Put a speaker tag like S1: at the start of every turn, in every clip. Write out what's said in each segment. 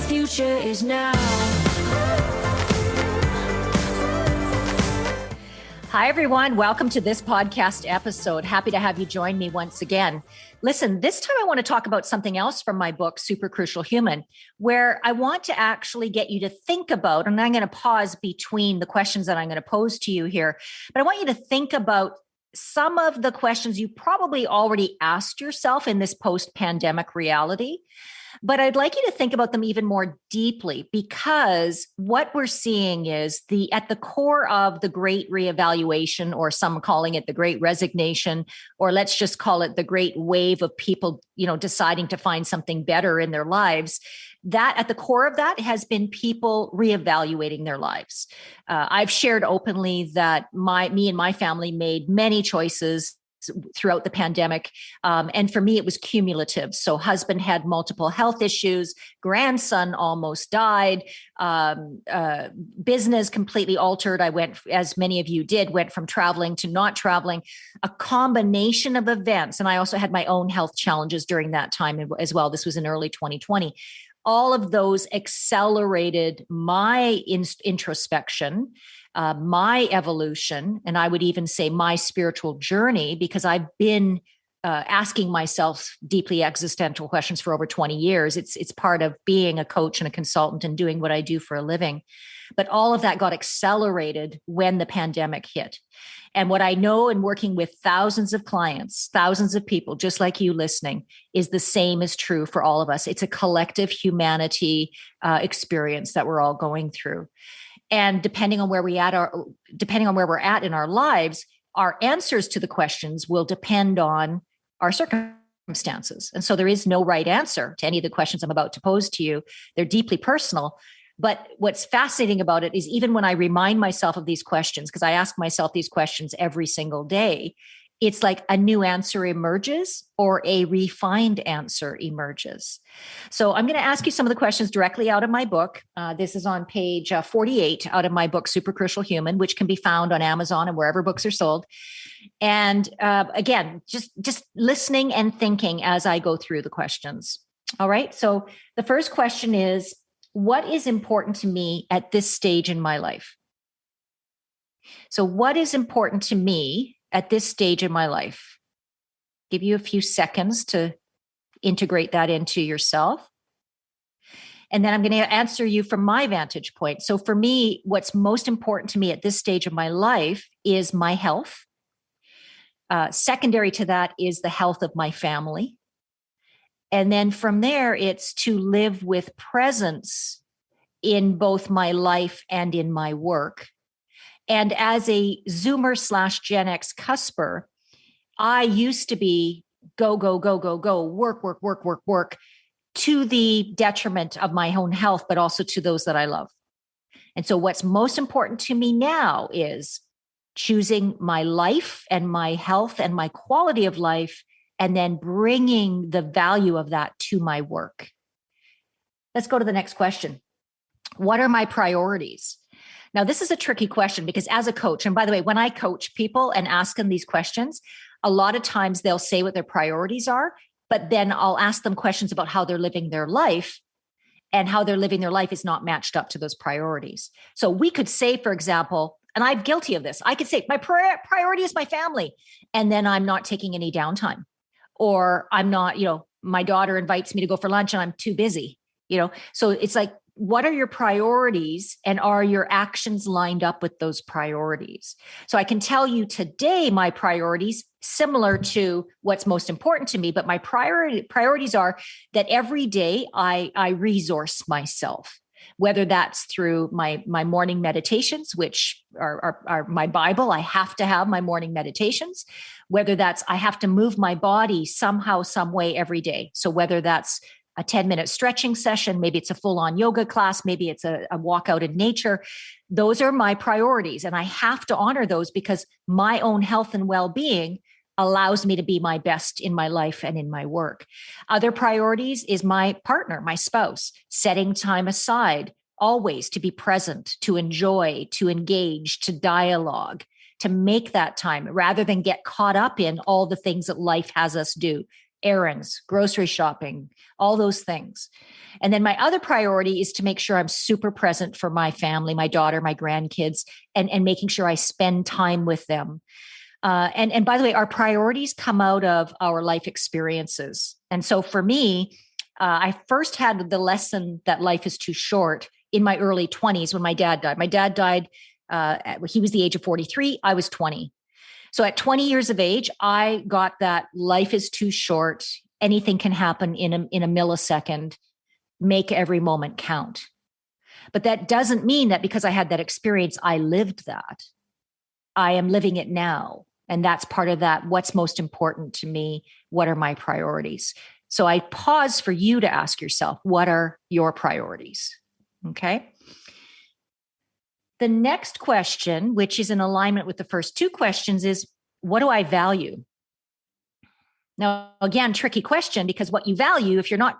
S1: future is now.
S2: Hi, everyone. Welcome to this podcast episode. Happy to have you join me once again. Listen, this time I want to talk about something else from my book, Super Crucial Human, where I want to actually get you to think about, and I'm going to pause between the questions that I'm going to pose to you here, but I want you to think about some of the questions you probably already asked yourself in this post-pandemic reality. But I'd like you to think about them even more deeply, because what we're seeing is at the core of the great reevaluation, or some calling it the great resignation, or let's just call it the great wave of people, deciding to find something better in their lives. That at the core of that has been people reevaluating their lives. I've shared openly that me and my family made many choices throughout the pandemic. And for me, it was cumulative. So husband had multiple health issues, grandson almost died, business completely altered. I went, as many of you did, went from traveling to not traveling, a combination of events. And I also had my own health challenges during that time as well. This was in early 2020. All of those accelerated my introspection, my evolution, and I would even say my spiritual journey, because I've been asking myself deeply existential questions for over 20 years. It's part of being a coach and a consultant and doing what I do for a living. But all of that got accelerated when the pandemic hit. And what I know in working with thousands of clients, thousands of people, just like you listening, is the same is true for all of us. It's a collective humanity experience that we're all going through. And depending on where we're at in our lives, our answers to the questions will depend on our circumstances. And so there is no right answer to any of the questions I'm about to pose to you. They're deeply personal. But what's fascinating about it is, even when I remind myself of these questions, because I ask myself these questions every single day, it's like a new answer emerges or a refined answer emerges. So I'm going to ask you some of the questions directly out of my book. This is on page 48 out of my book, Super Crucial Human, which can be found on Amazon and wherever books are sold. And again, just listening and thinking as I go through the questions. All right. So the first question is, what is important to me at this stage in my life? So what is important to me at this stage in my life? Give you a few seconds to integrate that into yourself. And then I'm going to answer you from my vantage point. So for me, what's most important to me at this stage of my life is my health. Secondary to that is the health of my family. And then from there, it's to live with presence in both my life and in my work. And as a Zoomer / Gen X cusper, I used to be go, work, to the detriment of my own health, but also to those that I love. And so what's most important to me now is choosing my life and my health and my quality of life, and then bringing the value of that to my work. Let's go to the next question. What are my priorities? Now, this is a tricky question, because as a coach, and by the way, when I coach people and ask them these questions, a lot of times they'll say what their priorities are, but then I'll ask them questions about how they're living their life, and how they're living their life is not matched up to those priorities. So we could say, for example, and I'm guilty of this, I could say my priority is my family, and then I'm not taking any downtime. Or I'm not, my daughter invites me to go for lunch and I'm too busy, So it's like, what are your priorities, and are your actions lined up with those priorities? So I can tell you today, my priorities, similar to what's most important to me, but my priorities are that every day I resource myself. Whether that's through my morning meditations, which are my Bible. I have to have my morning meditations. Whether that's I have to move my body somehow, some way every day. So whether that's a 10-minute stretching session, maybe it's a full-on yoga class, maybe it's a walk out in nature. Those are my priorities. And I have to honor those, because my own health and well-being allows me to be my best in my life and in my work. Other priorities is my partner, my spouse, setting time aside always to be present, to enjoy, to engage, to dialogue, to make that time rather than get caught up in all the things that life has us do. errands, grocery shopping, all those things. And then my other priority is to make sure I'm super present for my family, my daughter, my grandkids, and making sure I spend time with them. And by the way, our priorities come out of our life experiences. And so for me, I first had the lesson that life is too short in my early 20s when my dad died. My dad died, he was the age of 43, I was 20. So at 20 years of age, I got that life is too short. Anything can happen in a millisecond. Make every moment count. But that doesn't mean that because I had that experience, I lived that. I am living it now. And that's part of that. What's most important to me? What are my priorities? So I pause for you to ask yourself, what are your priorities? Okay. The next question, which is in alignment with the first two questions, is what do I value? Now, again, tricky question, because what you value, if you're not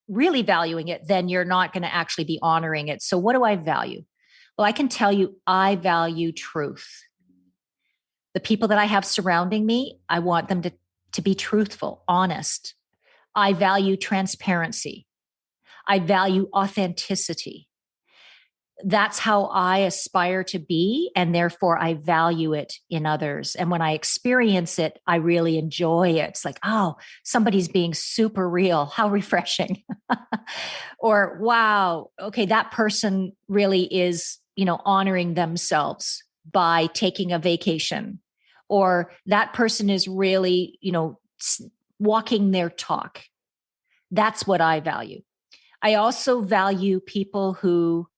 S2: really valuing it, then you're not going to actually be honoring it. So what do I value? Well, I can tell you, I value truth. The people that I have surrounding me, I want them to be truthful, honest. I value transparency. I value authenticity. That's how I aspire to be, and therefore I value it in others. And when I experience it, I really enjoy it. It's like, oh, somebody's being super real. How refreshing. Or, wow, okay, that person really is, honoring themselves by taking a vacation. Or that person is really, walking their talk. That's what I value. I also value people who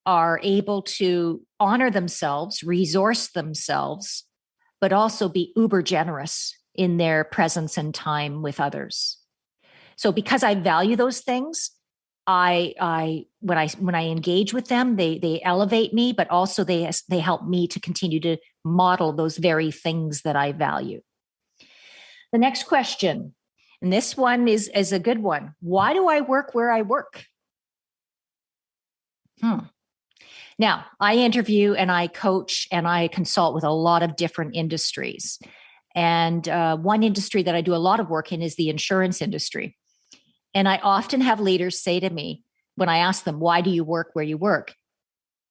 S2: are able to honor themselves, resource themselves, but also be uber generous in their presence and time with others. So because I value those things, when I engage with them, they elevate me, but also they help me to continue to model those very things that I value. The next question, and this one is a good one. Why do I work where I work? Now, I interview and I coach and I consult with a lot of different industries. And one industry that I do a lot of work in is the insurance industry. And I often have leaders say to me, when I ask them, why do you work where you work?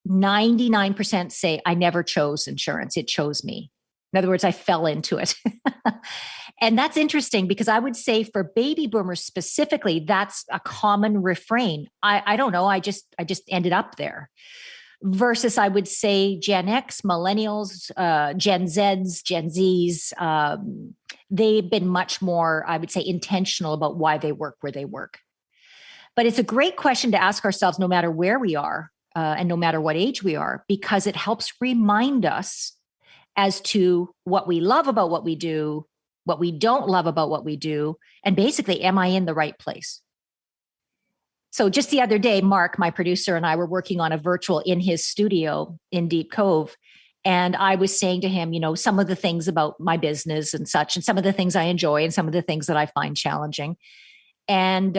S2: 99% say, I never chose insurance. It chose me. In other words, I fell into it. And that's interesting because I would say for baby boomers specifically, that's a common refrain. I don't know. I just ended up there. Versus I would say Gen X, millennials, Gen Zs, Gen Zs, they've been much more, I would say, intentional about why they work where they work. But it's a great question to ask ourselves no matter where we are and no matter what age we are, because it helps remind us as to what we love about what we do, what we don't love about what we do, and basically, am I in the right place? So just the other day, Mark, my producer, and I were working on a virtual in his studio in Deep Cove. And I was saying to him, some of the things about my business and such, and some of the things I enjoy and some of the things that I find challenging. And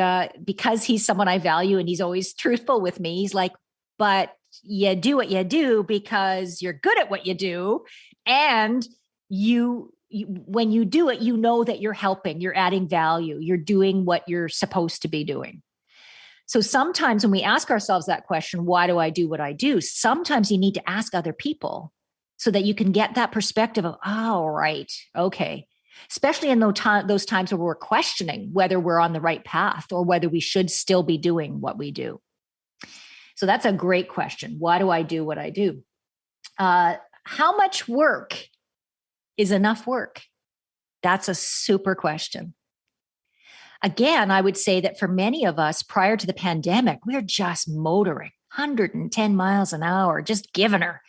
S2: because he's someone I value and he's always truthful with me, he's like, but you do what you do because you're good at what you do. And when you do it, you know that you're helping, you're adding value, you're doing what you're supposed to be doing. So sometimes when we ask ourselves that question, why do I do what I do? Sometimes you need to ask other people so that you can get that perspective of, oh, right, okay. Especially in those times where we're questioning whether we're on the right path or whether we should still be doing what we do. So that's a great question. Why do I do what I do? How much work is enough work? That's a super question. Again, I would say that for many of us prior to the pandemic, we're just motoring 110 miles an hour, just giving her.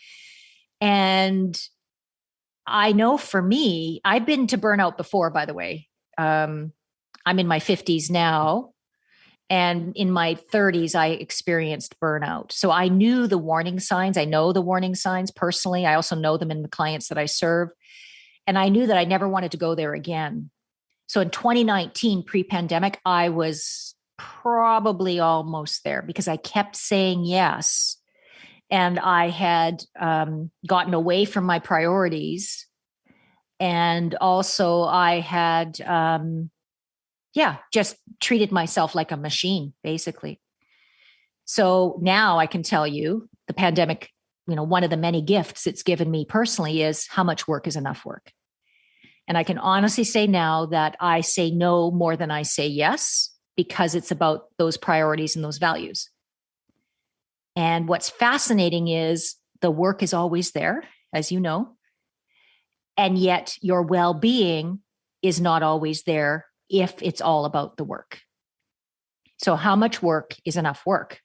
S2: And I know for me, I've been to burnout before, by the way. I'm in my 50s now. And in my 30s, I experienced burnout. So I knew the warning signs. I know the warning signs personally. I also know them in the clients that I serve. And I knew that I never wanted to go there again. So in 2019, pre-pandemic, I was probably almost there because I kept saying yes. And I had gotten away from my priorities. And also I had Yeah, just treated myself like a machine, basically. So now I can tell you the pandemic, one of the many gifts it's given me personally is how much work is enough work. And I can honestly say now that I say no more than I say yes, because it's about those priorities and those values. And what's fascinating is the work is always there, as you know, and yet your well-being is not always there if it's all about the work. So how much work is enough work?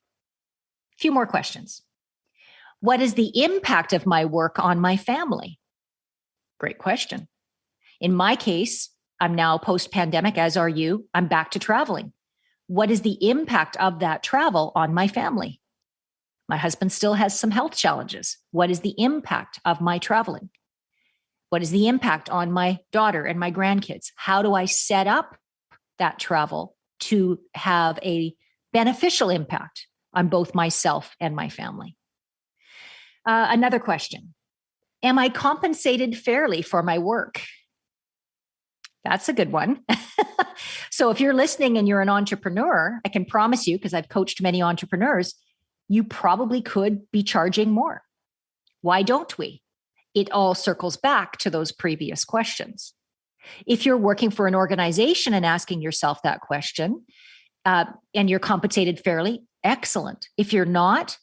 S2: A few more questions. What is the impact of my work on my family? Great question. In my case, I'm now post-pandemic, as are you. I'm back to traveling. What is the impact of that travel on my family? My husband still has some health challenges. What is the impact of my traveling? What is the impact on my daughter and my grandkids? How do I set up that travel to have a beneficial impact on both myself and my family? Another question. Am I compensated fairly for my work? That's a good one. So if you're listening and you're an entrepreneur, I can promise you, because I've coached many entrepreneurs, you probably could be charging more. Why don't we? It all circles back to those previous questions. If you're working for an organization and asking yourself that question, and you're compensated fairly, excellent. If you're not,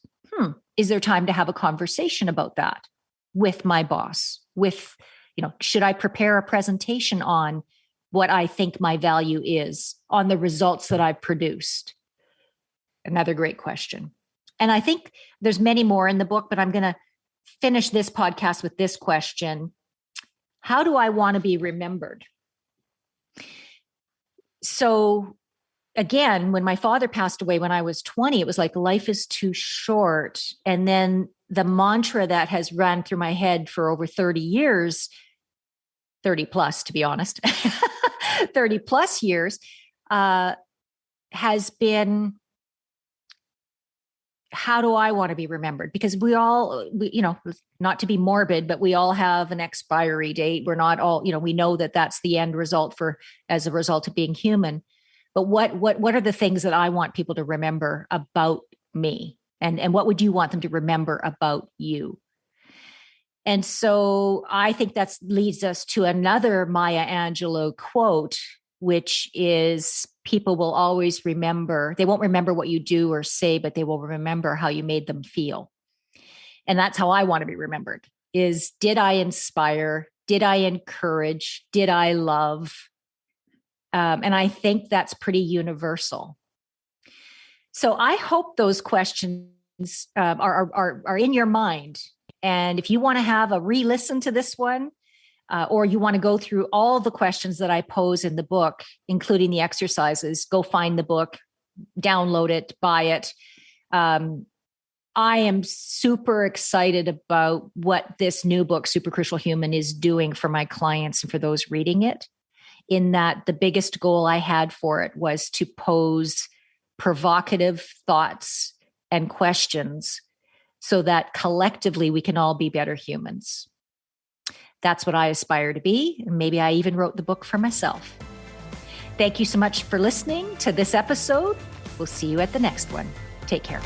S2: is there time to have a conversation about that with my boss? Should I prepare a presentation on what I think my value is, on the results that I've produced? Another great question. And I think there's many more in the book, but I'm going to finish this podcast with this question. How do I want to be remembered? So again, when my father passed away when I was 20, it was like life is too short. And then the mantra that has run through my head for over 30 years, 30 plus, to be honest, 30 plus years, has been, how do I want to be remembered? Because we all, not to be morbid, but we all have an expiry date. We're not all, we know that that's the end result as a result of being human. But what are the things that I want people to remember about me? And what would you want them to remember about you? And so I think that leads us to another Maya Angelou quote, which is, people will always remember. They won't remember what you do or say, but they will remember how you made them feel. And that's how I want to be remembered, is, did I inspire? Did I encourage? Did I love? And I think that's pretty universal. So I hope those questions are in your mind. And if you want to have a re-listen to this one, or you want to go through all the questions that I pose in the book, including the exercises, go find the book, download it, buy it. I am super excited about what this new book, Super Crucial Human, is doing for my clients and for those reading it, in that the biggest goal I had for it was to pose provocative thoughts and questions so that collectively we can all be better humans. That's what I aspire to be. And maybe I even wrote the book for myself. Thank you so much for listening to this episode. We'll see you at the next one. Take care.